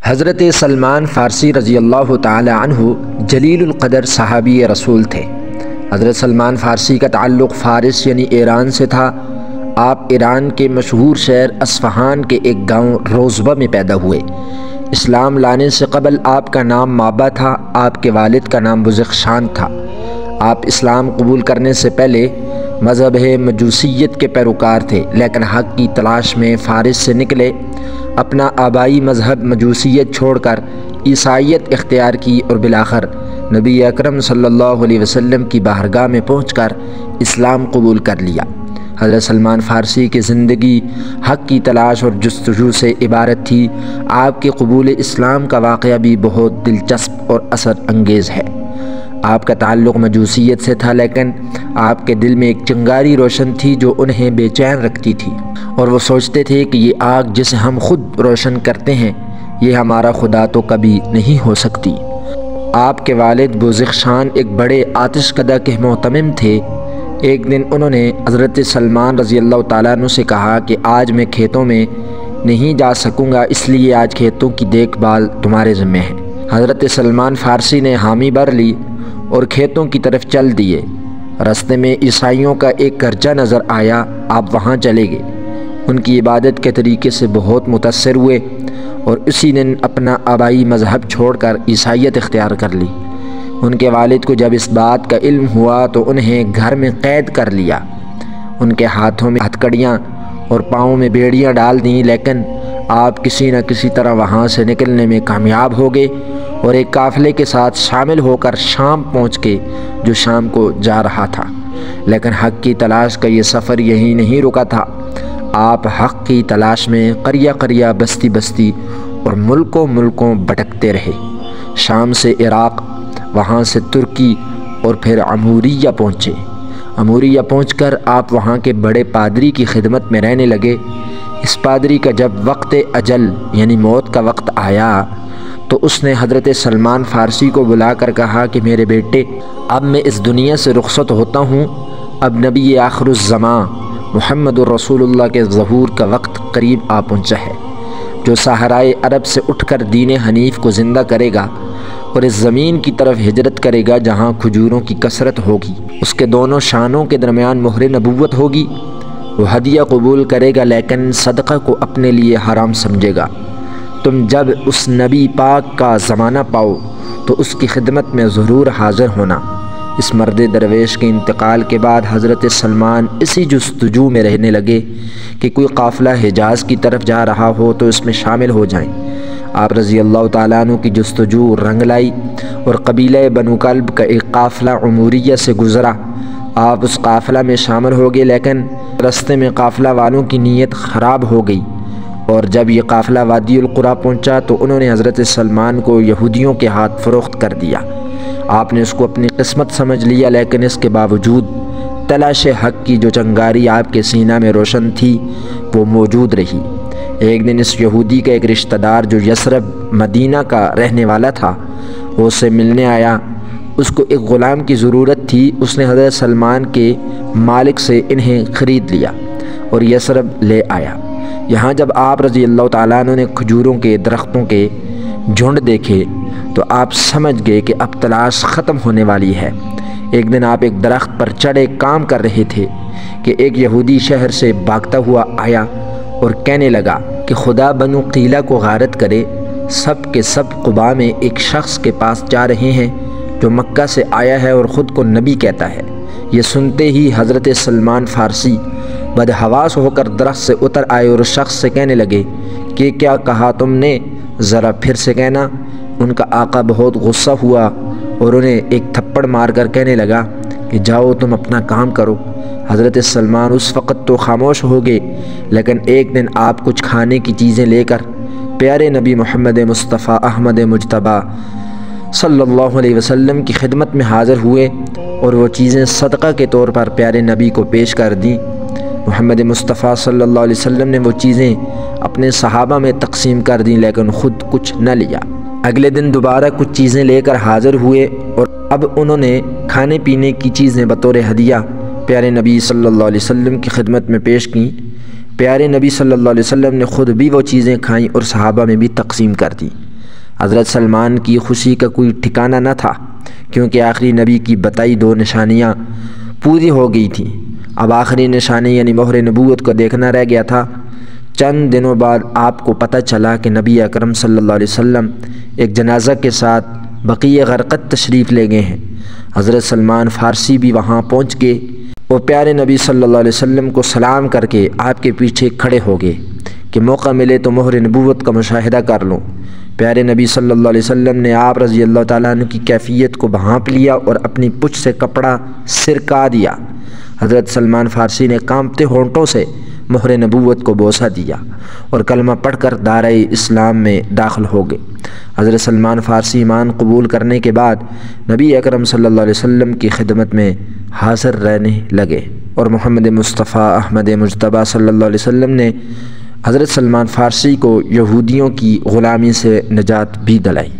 حضرت سلمان فارسی رضی اللہ تعالی عنہ جلیل القدر صحابی رسول تھے۔ حضرت سلمان فارسی کا تعلق فارس یعنی ایران سے تھا۔ آپ ایران کے مشہور شہر اصفہان کے ایک گاؤں روزبہ میں پیدا ہوئے۔ اسلام لانے سے قبل آپ کا نام مابا تھا۔ آپ کے والد کا نام بزخشان تھا۔ آپ اسلام قبول کرنے سے پہلے مذہب مجوسیت کے پیروکار تھے، لیکن حق کی تلاش میں فارس سے نکلے، اپنا آبائی مذہب مجوسیت چھوڑ کر عیسائیت اختیار کی اور بالآخر نبی اکرم صلی اللہ علیہ وسلم کی بارگاہ میں پہنچ کر اسلام قبول کر لیا۔ حضرت سلمان فارسی کی زندگی حق کی تلاش اور جستجو سے عبارت تھی۔ آپ کے قبول اسلام کا واقعہ بھی بہت دلچسپ اور اثر انگیز ہے۔ آپ کا تعلق مجوسیت سے تھا، لیکن آپ کے دل میں ایک چنگاری روشن تھی جو انہیں بے چین رکھتی تھی، اور وہ سوچتے تھے کہ یہ آگ جسے ہم خود روشن کرتے ہیں یہ ہمارا خدا تو کبھی نہیں ہو سکتی۔ آپ کے والد بزخشان ایک بڑے آتش کدہ کے محتمم تھے۔ ایک دن انہوں نے حضرت سلمان رضی اللہ تعالیٰ عنہ سے کہا کہ آج میں کھیتوں میں نہیں جا سکوں گا، اس لیے آج کھیتوں کی دیکھ بھال تمہارے ذمہ ہے۔ حضرت سلمان فارسی نے حامی بھر لی اور کھیتوں کی طرف چل دیے۔ راستے میں عیسائیوں کا ایک گرجا نظر آیا، آپ وہاں چلے گئے۔ ان کی عبادت کے طریقے سے بہت متاثر ہوئے اور اسی دن اپنا آبائی مذہب چھوڑ کر عیسائیت اختیار کر لی۔ ان کے والد کو جب اس بات کا علم ہوا تو انہیں گھر میں قید کر لیا۔ ان کے ہاتھوں میں ہتھکڑیاں اور پاؤں میں بیڑیاں ڈال دیں، لیکن آپ کسی نہ کسی طرح وہاں سے نکلنے میں کامیاب ہو گئے اور ایک قافلے کے ساتھ شامل ہو کر شام پہنچ کے جو شام کو جا رہا تھا۔ لیکن حق کی تلاش کا یہ سفر یہیں نہیں رکا تھا۔ آپ حق کی تلاش میں قریہ قریہ، بستی بستی اور ملکوں ملکوں بھٹکتے رہے۔ شام سے عراق، وہاں سے ترکی اور پھر عموریہ پہنچے۔ عموریہ پہنچ کر آپ وہاں کے بڑے پادری کی خدمت میں رہنے لگے۔ اس پادری کا جب وقت اجل یعنی موت کا وقت آیا تو اس نے حضرت سلمان فارسی کو بلا کر کہا کہ میرے بیٹے، اب میں اس دنیا سے رخصت ہوتا ہوں۔ اب نبی آخر الزماں محمد الرسول اللہ کے ظہور کا وقت قریب آ پہنچا ہے، جو صحرائے عرب سے اٹھ کر دین حنیف کو زندہ کرے گا اور اس زمین کی طرف ہجرت کرے گا جہاں کھجوروں کی کثرت ہوگی۔ اس کے دونوں شانوں کے درمیان مہر نبوت ہوگی۔ وہ ہدیہ قبول کرے گا لیکن صدقہ کو اپنے لیے حرام سمجھے گا۔ تم جب اس نبی پاک کا زمانہ پاؤ تو اس کی خدمت میں ضرور حاضر ہونا۔ اس مرد درویش کے انتقال کے بعد حضرت سلمان اسی جستجو میں رہنے لگے کہ کوئی قافلہ حجاز کی طرف جا رہا ہو تو اس میں شامل ہو جائیں۔ آپ رضی اللہ تعالیٰ عنہ کی جستجو رنگ لائی اور قبیلہ بنو کلب کا ایک قافلہ عموریہ سے گزرا۔ آپ اس قافلہ میں شامل ہو گئے، لیکن رستے میں قافلہ والوں کی نیت خراب ہو گئی، اور جب یہ قافلہ وادی القریٰ پہنچا تو انہوں نے حضرت سلمان کو یہودیوں کے ہاتھ فروخت کر دیا۔ آپ نے اس کو اپنی قسمت سمجھ لیا، لیکن اس کے باوجود تلاش حق کی جو چنگاری آپ کے سینہ میں روشن تھی وہ موجود رہی۔ ایک دن اس یہودی کا ایک رشتہ دار جو یثرب مدینہ کا رہنے والا تھا وہ اس سے ملنے آیا۔ اس کو ایک غلام کی ضرورت تھی۔ اس نے حضرت سلمان کے مالک سے انہیں خرید لیا اور یثرب لے آیا۔ یہاں جب آپ رضی اللہ تعالیٰ عنہ نے کھجوروں کے درختوں کے جھنڈ دیکھے تو آپ سمجھ گئے کہ اب تلاش ختم ہونے والی ہے۔ ایک دن آپ ایک درخت پر چڑھے کام کر رہے تھے کہ ایک یہودی شہر سے بھاگتا ہوا آیا اور کہنے لگا کہ خدا بنو قیلہ کو غارت کرے، سب کے سب قباء میں ایک شخص کے پاس جا رہے ہیں جو مکہ سے آیا ہے اور خود کو نبی کہتا ہے۔ یہ سنتے ہی حضرت سلمان فارسی بدحواس ہو کر درخت سے اتر آئے اور اس شخص سے کہنے لگے کہ کیا کہا تم نے، ذرا پھر سے کہنا۔ ان کا آقا بہت غصہ ہوا اور انہیں ایک تھپڑ مار کر کہنے لگا کہ جاؤ تم اپنا کام کرو۔ حضرت سلمان اس وقت تو خاموش ہو گئے، لیکن ایک دن آپ کچھ کھانے کی چیزیں لے کر پیارے نبی محمد مصطفیٰ احمد مجتبیٰ صلی اللہ علیہ وسلم کی خدمت میں حاضر ہوئے اور وہ چیزیں صدقہ کے طور پر پیارے نبی کو پیش کر دیں۔ محمد مصطفیٰ صلی اللہ علیہ وسلم نے وہ چیزیں اپنے صحابہ میں تقسیم کر دیں، لیکن خود کچھ نہ لیا۔ اگلے دن دوبارہ کچھ چیزیں لے کر حاضر ہوئے اور اب انہوں نے کھانے پینے کی چیزیں بطور ہدیہ پیارے نبی صلی اللہ علیہ وسلم کی خدمت میں پیش کیں۔ پیارے نبی صلی اللہ علیہ وسلم نے خود بھی وہ چیزیں کھائیں اور صحابہ میں بھی تقسیم کر دیں۔ حضرت سلمان کی خوشی کا کوئی ٹھکانہ نہ تھا، کیونکہ آخری نبی کی بتائی 2 نشانیاں پوری ہو گئی تھیں۔ اب آخری نشانی یعنی مہر نبوت کو دیکھنا رہ گیا تھا۔ چند دنوں بعد آپ کو پتہ چلا کہ نبی اکرم صلی اللہ علیہ وسلم ایک جنازہ کے ساتھ بقیع غرقد تشریف لے گئے ہیں۔ حضرت سلمان فارسی بھی وہاں پہنچ گئے۔ وہ پیارے نبی صلی اللہ علیہ وسلم کو سلام کر کے آپ کے پیچھے کھڑے ہو گئے کہ موقع ملے تو مہر نبوت کا مشاہدہ کر لوں۔ پیارے نبی صلی اللہ علیہ وسلم نے آپ رضی اللہ تعالیٰ عنہ کی کیفیت کو بھانپ لیا اور اپنی پچھ سے کپڑا سرکا دیا۔ حضرت سلمان فارسی نے کانپتے ہونٹوں سے مہر نبوت کو بوسہ دیا اور کلمہ پڑھ کر دائرہ اسلام میں داخل ہو گئے۔ حضرت سلمان فارسی ایمان قبول کرنے کے بعد نبی اکرم صلی اللہ علیہ وسلم کی خدمت میں حاضر رہنے لگے، اور محمد مصطفیٰ احمد مجتبیٰ صلی اللہ علیہ وسلم نے حضرت سلمان فارسی کو یہودیوں کی غلامی سے نجات بھی دلائی۔